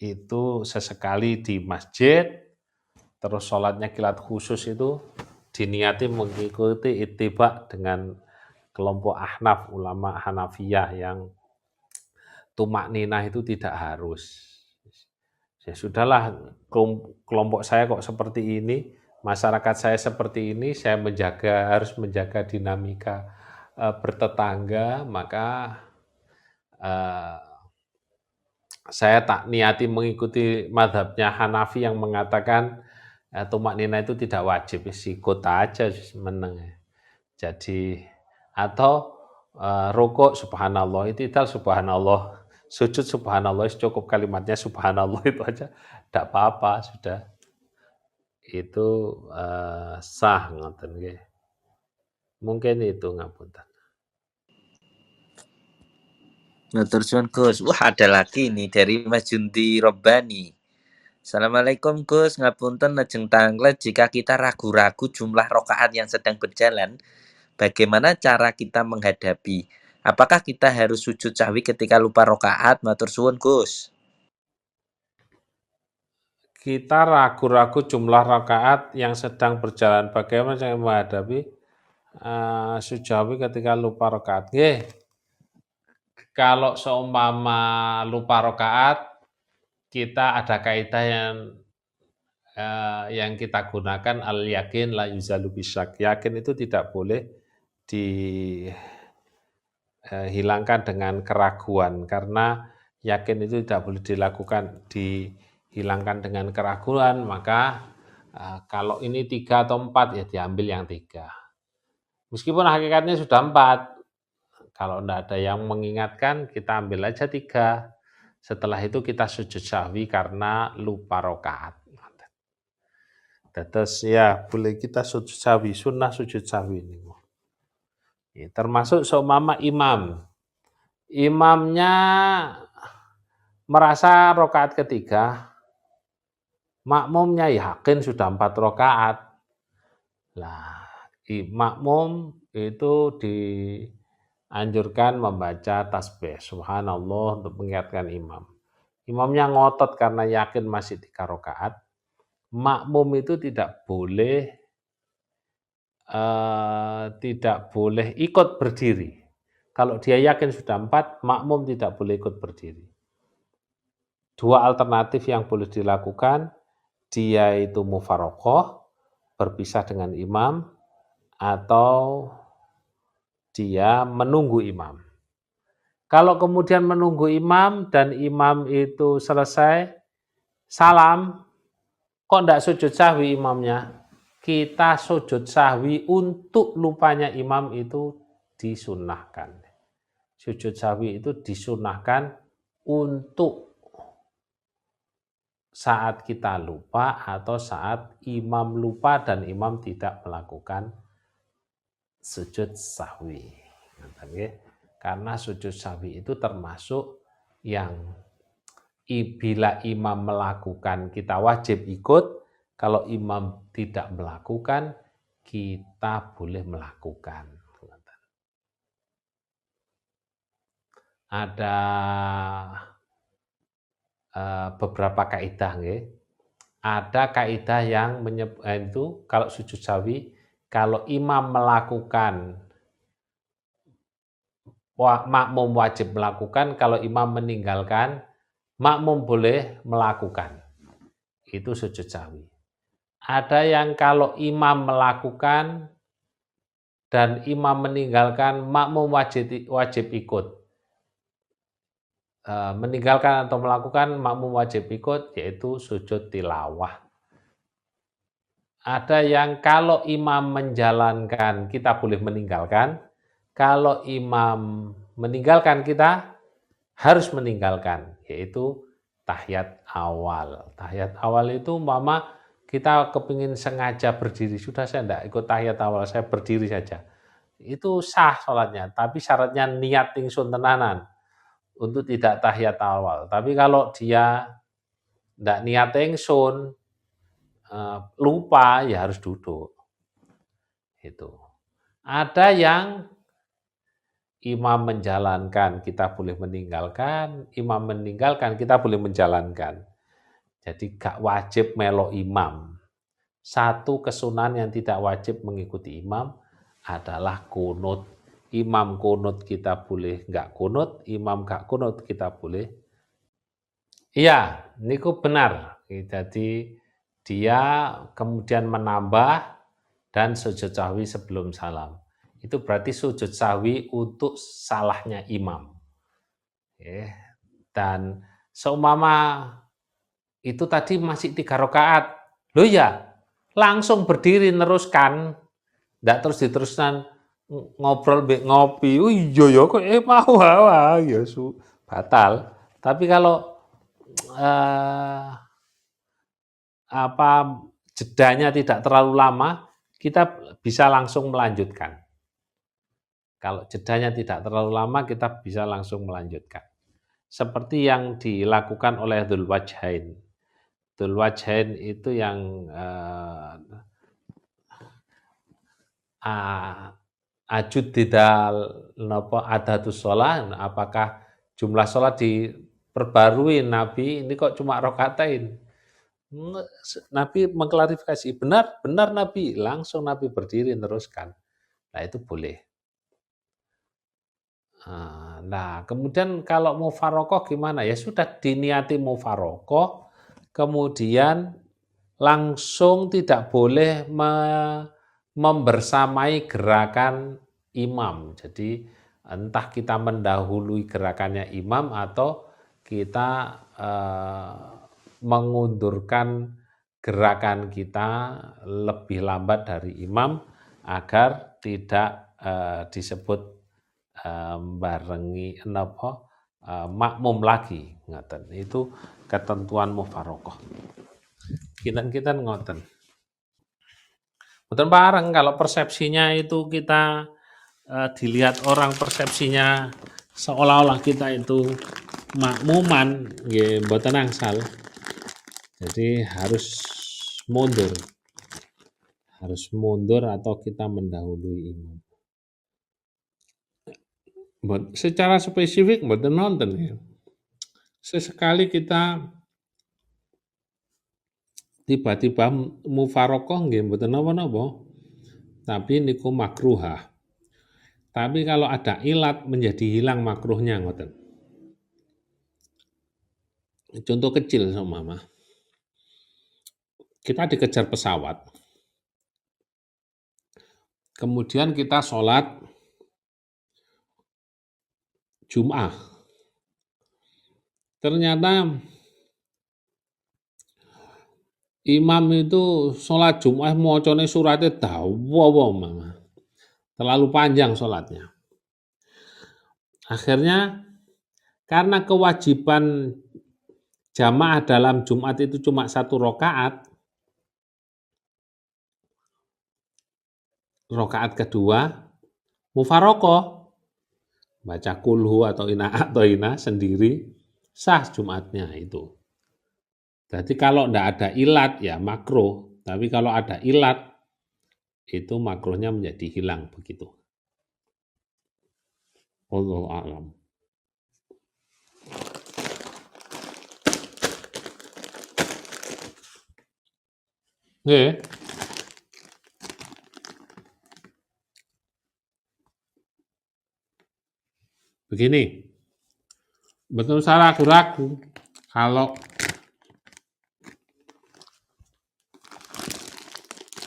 itu sesekali di masjid, terus sholatnya kilat khusus itu diniati mengikuti ittiba dengan kelompok Ahnaf, ulama Hanafiyah yang tumak ninah itu tidak harus. Ya sudahlah, kelompok saya kok seperti ini, masyarakat saya seperti ini, saya harus menjaga dinamika bertetangga, maka saya tak niati mengikuti madhabnya Hanafi yang mengatakan tumak nina itu tidak wajib, sikut aja meneng. Jadi atau rukuk subhanallah, itidal subhanallah, sujud subhanallah, cukup kalimatnya subhanallah itu aja, tidak apa-apa sudah. Itu sah ngoten nggih. Mungkin itu ngapunten. Nah, terus Gus, wah ada lagi nih dari Mas Junti Robbani. Assalamualaikum Gus, ngapunten lajeng tanglet jika kita ragu-ragu jumlah rokaat yang sedang berjalan, bagaimana cara kita menghadapi? Apakah kita harus sujud sahwi ketika lupa rokaat? Matur suwun Gus. Kita ragu-ragu jumlah rakaat yang sedang berjalan, bagaimana cara menghadapi sujawi ketika lupa rakaat. Nggih, kalau seumpama lupa rakaat, kita ada kaidah yang kita gunakan al yakin la yuzalu bisyak. Yakin itu tidak boleh dihilangkan dengan keraguan, karena yakin itu tidak boleh dihilangkan dengan keraguan, maka kalau ini 3 atau 4 ya diambil yang 3. Meskipun hakikatnya sudah 4, kalau tidak ada yang mengingatkan kita ambil aja 3. Setelah itu kita sujud sahwi karena lupa rakaat. Terus ya boleh kita sujud sahwi, sunnah sujud sahwi ini. Ya, termasuk seumpama imamnya merasa rakaat ketiga, makmumnya yakin sudah 4 rakaat. Nah, makmum itu dianjurkan membaca tasbih subhanallah untuk mengingatkan imam. Imamnya ngotot karena yakin masih 3 rakaat, makmum itu tidak boleh ikut berdiri. Kalau dia yakin sudah 4, makmum tidak boleh ikut berdiri. 2 alternatif yang boleh dilakukan, dia itu mufaraqah, berpisah dengan imam, atau dia menunggu imam. Kalau kemudian menunggu imam dan imam itu selesai, salam, kok enggak sujud sahwi imamnya? Kita sujud sahwi untuk lupanya imam itu disunnahkan. Sujud sahwi itu disunnahkan untuk saat kita lupa atau saat imam lupa dan imam tidak melakukan sujud sahwi. Karena sujud sahwi itu termasuk yang bila imam melakukan kita wajib ikut, kalau imam tidak melakukan kita boleh melakukan. Ada beberapa kaidah nggih. Ada kaidah yang itu kalau sujud sahwi, kalau imam melakukan makmum wajib melakukan, kalau imam meninggalkan makmum boleh melakukan. Itu sujud sahwi. Ada yang kalau imam melakukan dan imam meninggalkan, makmum wajib ikut. Meninggalkan atau melakukan, makmum wajib ikut, yaitu sujud tilawah. Ada yang kalau imam menjalankan, kita boleh meninggalkan. Kalau imam meninggalkan, kita harus meninggalkan, yaitu tahiyat awal. Tahiyat awal itu mama kita kepingin sengaja berdiri, sudah saya tidak ikut tahiyat awal, saya berdiri saja. Itu sah sholatnya, tapi syaratnya niat ingsun tenanan untuk tidak tahiyat awal. Tapi kalau dia tidak niat ingsun, lupa, ya harus duduk. Itu. Ada yang imam menjalankan, kita boleh meninggalkan. Imam meninggalkan, kita boleh menjalankan. Jadi gak wajib melo imam. Satu kesunahan yang tidak wajib mengikuti imam adalah kunut. Imam kunut kita boleh gak kunut, imam gak kunut kita boleh. Iya, niku benar. Jadi dia kemudian menambah dan sujud sahwi sebelum salam. Itu berarti sujud sahwi untuk salahnya imam. Dan seumpama itu tadi masih 3 rakaat. Loh ya, langsung berdiri neruskan. Ndak terus diteruskan ngobrol ngopi. Oh iya ya kok mau ya batal. Tapi kalau jedanya tidak terlalu lama, kita bisa langsung melanjutkan. Kalau jedanya tidak terlalu lama, kita bisa langsung melanjutkan. Seperti yang dilakukan oleh Dzul Wajhain. Dzul Wajhain itu yang ajud didal adatus sholat, apakah jumlah sholat diperbarui Nabi, ini kok cuma rokaatain. Nabi mengklarifikasi, benar Nabi, langsung Nabi berdiri teruskan. Nah itu boleh. Nah kemudian kalau mufarokoh gimana? Ya sudah diniati mufarokoh, kemudian langsung tidak boleh membersamai gerakan imam. Jadi entah kita mendahului gerakannya imam atau kita mengundurkan gerakan kita lebih lambat dari imam agar tidak disebut barengi makmum lagi, ngoten. Itu ketentuan mufarokoh. Kinten-kinten ngoten. Mboten pareng kalau persepsinya itu kita dilihat orang persepsinya seolah-olah kita itu makmuman, nggih mboten angsal. Jadi harus mundur. Harus mundur atau kita mendahului imam. Secara spesifik mboten nonton ya. Sesekali kita tiba-tiba mufarokoh nggih mboten napa-napa. Tapi niku makruhah. Tapi kalau ada ilat menjadi hilang makruhnya ngoten. Contoh kecil seumpama. Kita dikejar pesawat. Kemudian kita sholat Jum'ah. Ternyata imam itu sholat Jum'ah mocone suratnya dawa mama. Terlalu panjang sholatnya. Akhirnya karena kewajiban jamaah dalam Jumat itu cuma 1 rakaat, rakaat kedua mufarokoh, baca kulhu atau ina sendiri, sah Jumatnya itu. Jadi kalau enggak ada ilat ya makruh, tapi kalau ada ilat itu makruhnya menjadi hilang begitu. Wallahu a'lam. Nggih. Begini, betul saya ragu-ragu kalau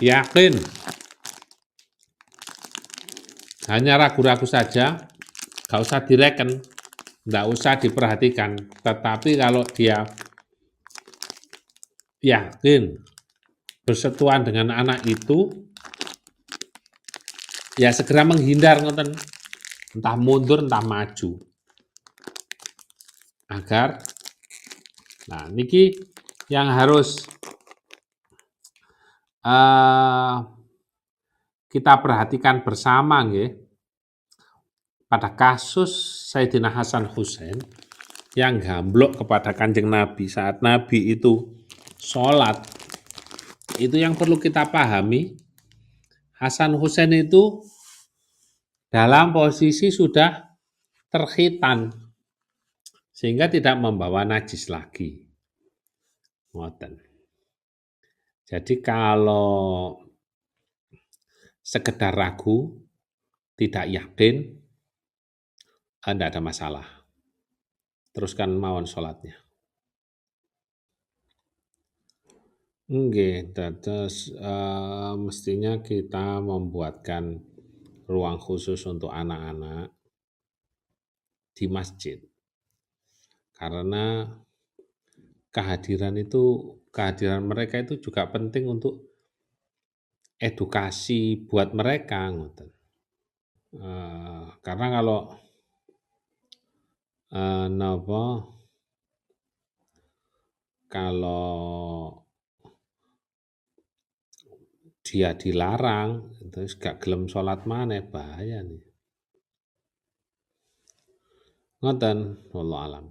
yakin hanya ragu-ragu saja, gak usah direken, gak usah diperhatikan. Tetapi kalau dia yakin bersentuhan dengan anak itu, ya segera menghindar ngoten, entah mundur entah maju, agar nah niki yang harus kita perhatikan bersama nggih. Pada kasus Sayyidina Hasan Husain yang gamblok kepada Kanjeng Nabi saat Nabi itu sholat, itu yang perlu kita pahami, Hasan Husain itu dalam posisi sudah terkhitan sehingga tidak membawa najis lagi. Ngoten. Jadi kalau sekedar ragu, tidak yakin, tidak ada masalah. Teruskan mawon sholatnya. Nggih, dados mestinya kita membuatkan ruang khusus untuk anak-anak di masjid. Karena kehadiran mereka itu juga penting untuk edukasi buat mereka ngoten. Karena kalau kalau dia dilarang terus gak gelem sholat maneh bahaya nih. Ngoten, wallahu alam.